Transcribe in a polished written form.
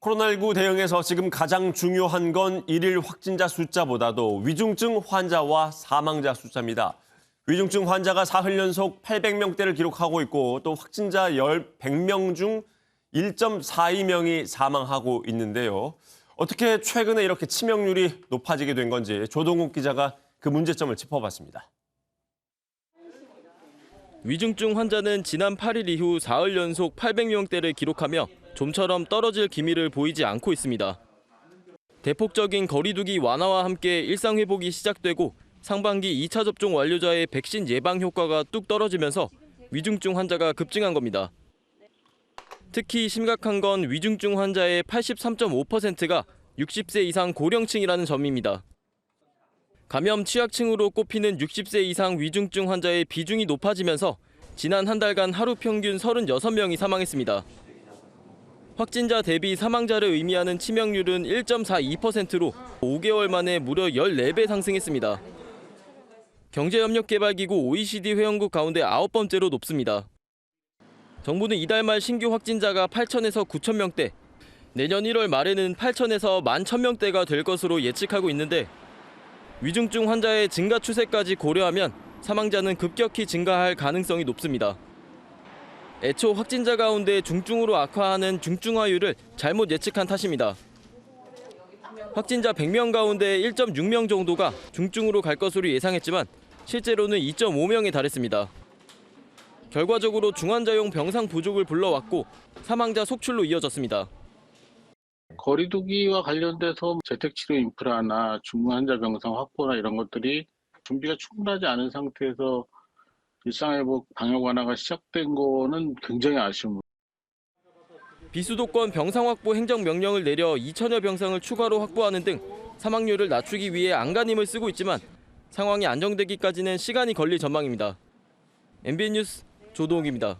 코로나19 대응에서 지금 가장 중요한 건 일일 확진자 숫자보다도 위중증 환자와 사망자 숫자입니다. 위중증 환자가 사흘 연속 800명대를 기록하고 있고 또 확진자 100명 중 1.42명이 사망하고 있는데요. 어떻게 최근에 이렇게 치명률이 높아지게 된 건지 조동욱 기자가 그 문제점을 짚어봤습니다. 위중증 환자는 지난 8일 이후 사흘 연속 800명대를 기록하며 좀처럼 떨어질 기미를 보이지 않고 있습니다. 대폭적인 거리 두기 완화와 함께 일상 회복이 시작되고 상반기 2차 접종 완료자의 백신 예방 효과가 뚝 떨어지면서 위중증 환자가 급증한 겁니다. 특히 심각한 건 위중증 환자의 83.5%가 60세 이상 고령층이라는 점입니다. 감염 취약층으로 꼽히는 60세 이상 위중증 환자의 비중이 높아지면서 지난 한 달간 하루 평균 36명이 사망했습니다. 확진자 대비 사망자를 의미하는 치명률은 1.42%로 5개월 만에 무려 14배 상승했습니다. 경제협력개발기구 OECD 회원국 가운데 9번째로 높습니다. 정부는 이달 말 신규 확진자가 8천에서 9천 명대, 내년 1월 말에는 8천에서 11,000명대가 될 것으로 예측하고 있는데 위중증 환자의 증가 추세까지 고려하면 사망자는 급격히 증가할 가능성이 높습니다. 애초 확진자 가운데 중증으로 악화하는 중증화율을 잘못 예측한 탓입니다. 확진자 100명 가운데 1.6명 정도가 중증으로 갈 것으로 예상했지만 실제로는 2.5명에 달했습니다. 결과적으로 중환자용 병상 부족을 불러왔고 사망자 속출로 이어졌습니다. 거리두기와 관련돼서 재택치료 인프라나 중환자 병상 확보나 이런 것들이 준비가 충분하지 않은 상태에서 일상회복 방역 완화가 시작된 거는 굉장히 아쉬운. 비수도권 병상 확보 행정명령을 내려 2천여 병상을 추가로 확보하는 등 사망률을 낮추기 위해 안간힘을 쓰고 있지만 상황이 안정되기까지는 시간이 걸릴 전망입니다. MBN 뉴스 조동욱입니다.